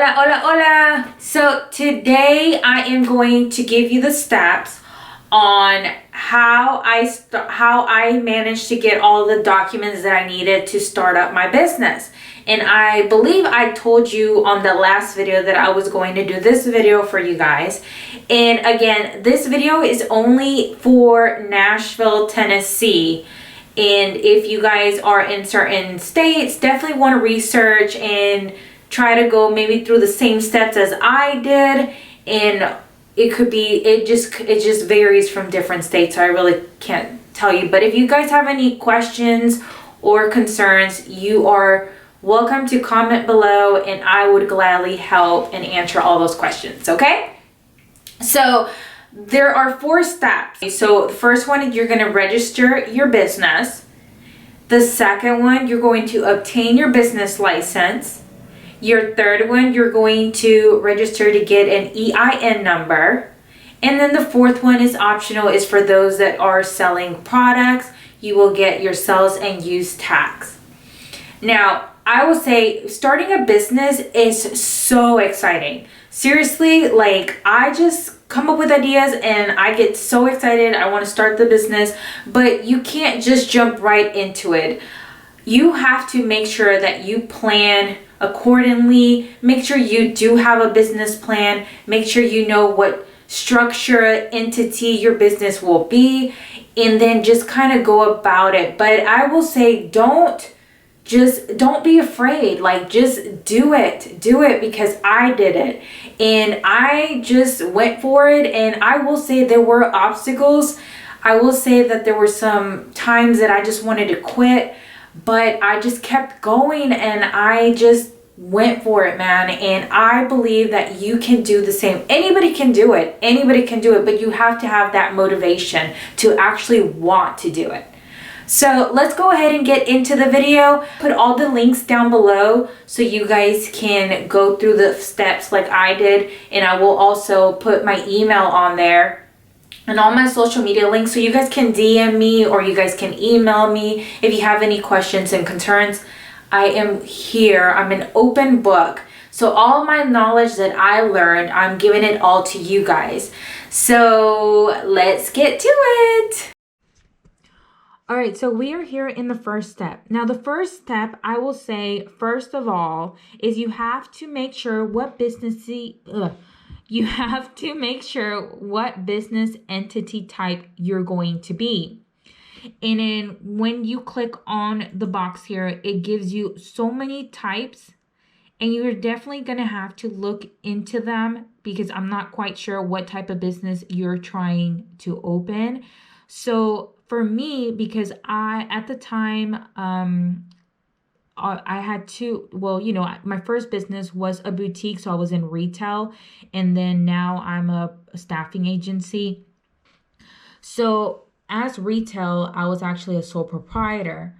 Hola, hola, hola. So today I am going to give you the steps on how I managed to get all the documents that I needed to start up my business. And I believe I told you on the last video that I was going to do this video for you guys. And again, this video is only for Nashville, Tennessee. And if you guys are in certain states, definitely want to research and try to go maybe through the same steps as I did. And it just varies from different states, so I really can't tell you. But if you guys have any questions or concerns, you are welcome to comment below, and I would gladly help and answer all those questions, okay? So there are 4 steps. So the first one, you're going to register your business. The second one, you're going to obtain your business license. Your third one, you're going to register to get an EIN number. And then the fourth one is optional, is for those that are selling products. You will get your sales and use tax. Now, I will say starting a business is so exciting. Seriously, like I just come up with ideas and I get so excited. I want to start the business, but you can't just jump right into it. You have to make sure that you plan accordingly. Make sure you do have a business plan. Make sure you know what structure, entity your business will be, and then just kind of go about it. But I will say don't be afraid. Like, just do it because I did it and I just went for it. And I will say there were obstacles. I will say that there were some times that I just wanted to quit, but I just kept going and I just went for it, man. And I believe that you can do the same. Anybody can do it, but you have to have that motivation to actually want to do it. So let's go ahead and get into the video. Put all the links down below so you guys can go through the steps like I did. And I will also put my email on there and all my social media links, so you guys can DM me or you guys can email me if you have any questions and concerns. I am here. I'm an open book. So all my knowledge that I learned, I'm giving it all to you guys. So let's get to it. All right, so we are here in the first step. Now, the first step, I will say, first of all, is you have to make sure what business entity type you're going to be. And then when you click on the box here, it gives you so many types, and you're definitely going to have to look into them because I'm not quite sure what type of business you're trying to open. So for me, because at the time, I had to, my first business was a boutique, so I was in retail, and then now I'm a staffing agency. So as retail, I was actually a sole proprietor.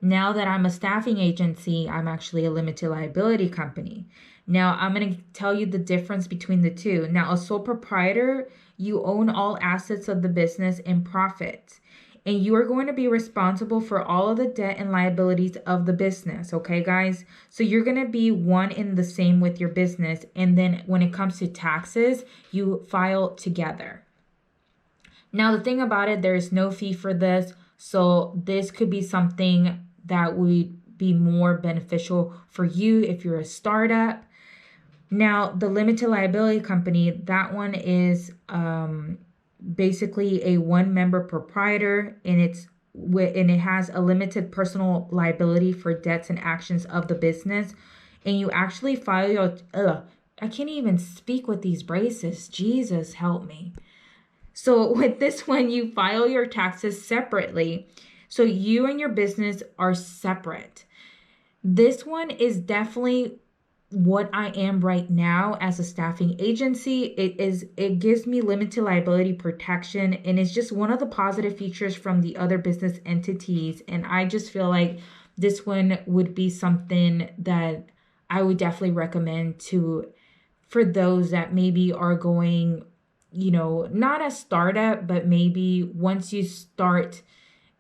Now that I'm a staffing agency, I'm actually a limited liability company. Now, I'm going to tell you the difference between the two. Now, a sole proprietor, you own all assets of the business and profits, and you are going to be responsible for all of the debt and liabilities of the business. Okay, guys? So you're going to be one and the same with your business. And then when it comes to taxes, you file together. Now, the thing about it, there is no fee for this. So this could be something that would be more beneficial for you if you're a startup. Now, the limited liability company, that one is basically a one-member proprietor, and it has a limited personal liability for debts and actions of the business. And you actually file your I can't even speak with these braces. Jesus help me. So with this one, you file your taxes separately. So you and your business are separate. This one is definitely what I am right now as a staffing agency. It gives me limited liability protection, and it's just one of the positive features from the other business entities. And I just feel like this one would be something that I would definitely recommend for those that maybe are going, not a startup, but maybe once you start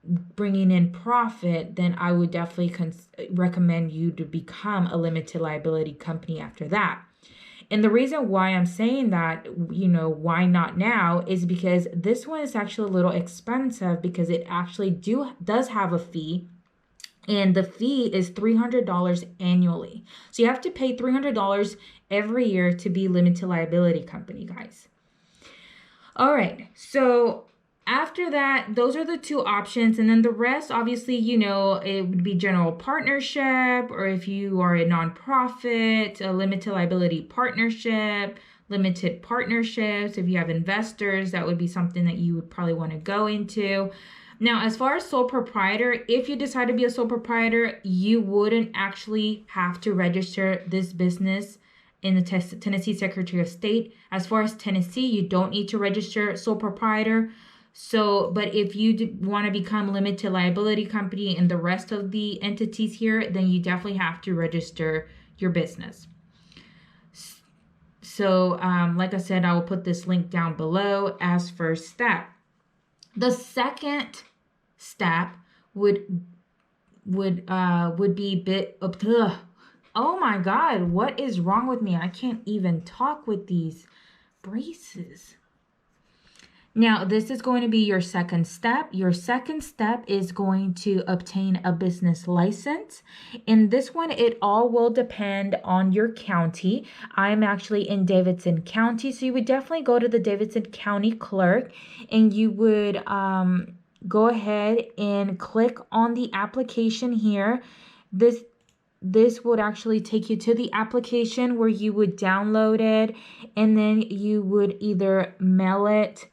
bringing in profit, then I would definitely recommend you to become a limited liability company after that. And the reason why I'm saying that, why not now, is because this one is actually a little expensive because it actually does have a fee. And the fee is $300 annually. So you have to pay $300 every year to be limited liability company, guys. All right. So after that, those are the two options. And then the rest, obviously, it would be general partnership, or if you are a nonprofit, a limited liability partnership, limited partnerships. If you have investors, that would be something that you would probably want to go into. Now, as far as sole proprietor, if you decide to be a sole proprietor, you wouldn't actually have to register this business in the Tennessee Secretary of State. As far as Tennessee, you don't need to register sole proprietor. So, but if you want to become limited liability company and the rest of the entities here, then you definitely have to register your business. So, like I said, I will put this link down below as first step. The second step would be bit of oh my God, what is wrong with me? I can't even talk with these braces. Now, this is going to be your second step. Your second step is going to obtain a business license. In this one, it all will depend on your county. I'm actually in Davidson County, so you would definitely go to the Davidson County clerk and you would go ahead and click on the application here. This would actually take you to the application where you would download it, and then you would either mail it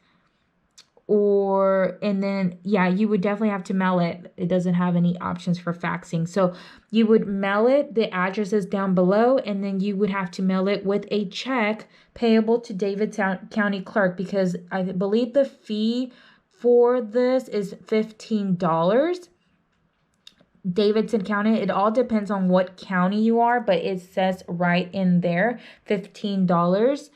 you would definitely have to mail it. It doesn't have any options for faxing. So you would mail it. The address is down below, and then you would have to mail it with a check payable to Davidson County clerk, because I believe the fee for this is $15. Davidson County, it all depends on what county you are, but it says right in there, $15.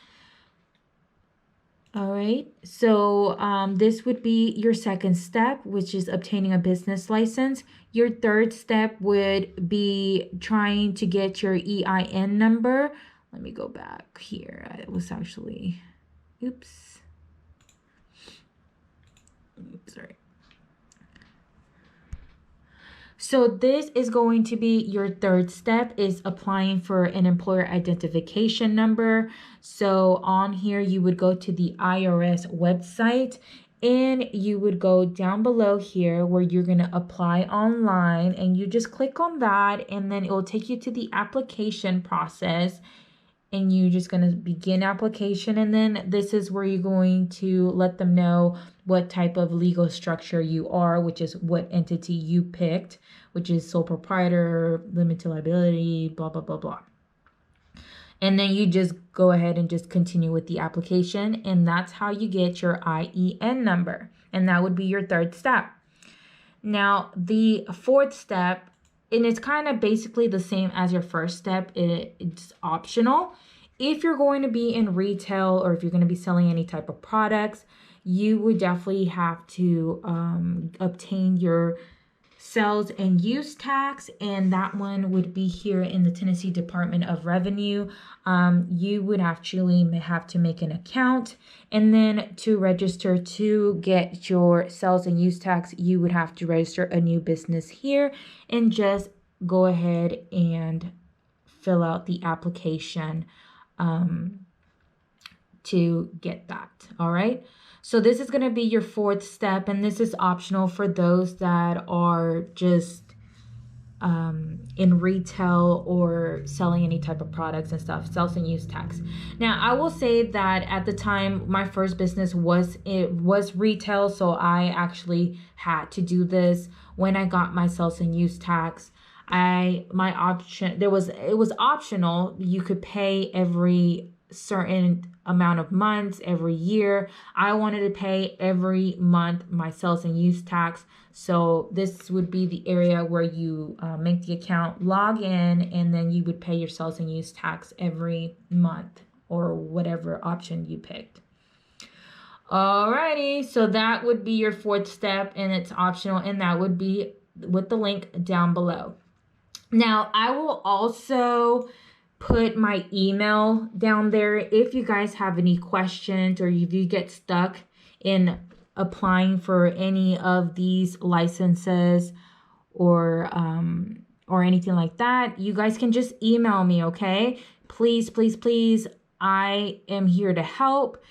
All right, so this would be your second step, which is obtaining a business license. Your third step would be trying to get your EIN number. Let me go back here. It was actually, sorry. So this is going to be your third step, is applying for an employer identification number. So on here, you would go to the IRS website and you would go down below here where you're going to apply online, and you just click on that, and then it will take you to the application process. And you're just going to begin application. And then this is where you're going to let them know what type of legal structure you are, which is what entity you picked, which is sole proprietor, limited liability, blah, blah, blah, blah. And then you just go ahead and just continue with the application. And that's how you get your IEN number. And that would be your third step. Now, the fourth step, and it's kind of basically the same as your first step. It's optional. If you're going to be in retail, or if you're going to be selling any type of products, you would definitely have to obtain your sales and use tax, and that one would be here in the Tennessee Department of Revenue. You would actually have to make an account, and then to register to get your sales and use tax, you would have to register a new business here and just go ahead and fill out the application to get that. All right. So this is going to be your fourth step, and this is optional for those that are just in retail or selling any type of products and stuff, sales and use tax. Now, I will say that at the time, my first business was retail, so I actually had to do this when I got my sales and use tax. It was optional. You could pay every certain amount of months every year. I wanted to pay every month my sales and use tax. So this would be the area where you make the account, log in, and then you would pay your sales and use tax every month, or whatever option you picked. Alrighty, so that would be your fourth step, and it's optional, and that would be with the link down below. Now, I will also put my email down there if you guys have any questions or if you get stuck in applying for any of these licenses or anything like that. You guys can just email me, okay? Please, please, please. I am here to help.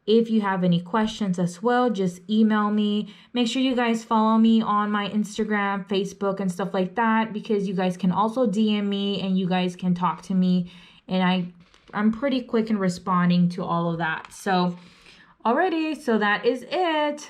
If you have any questions as well, just email me. Make sure you guys follow me on my Instagram, Facebook, and stuff like that, because you guys can also DM me and you guys can talk to me. And I'm pretty quick in responding to all of that. So, alrighty, so that is it.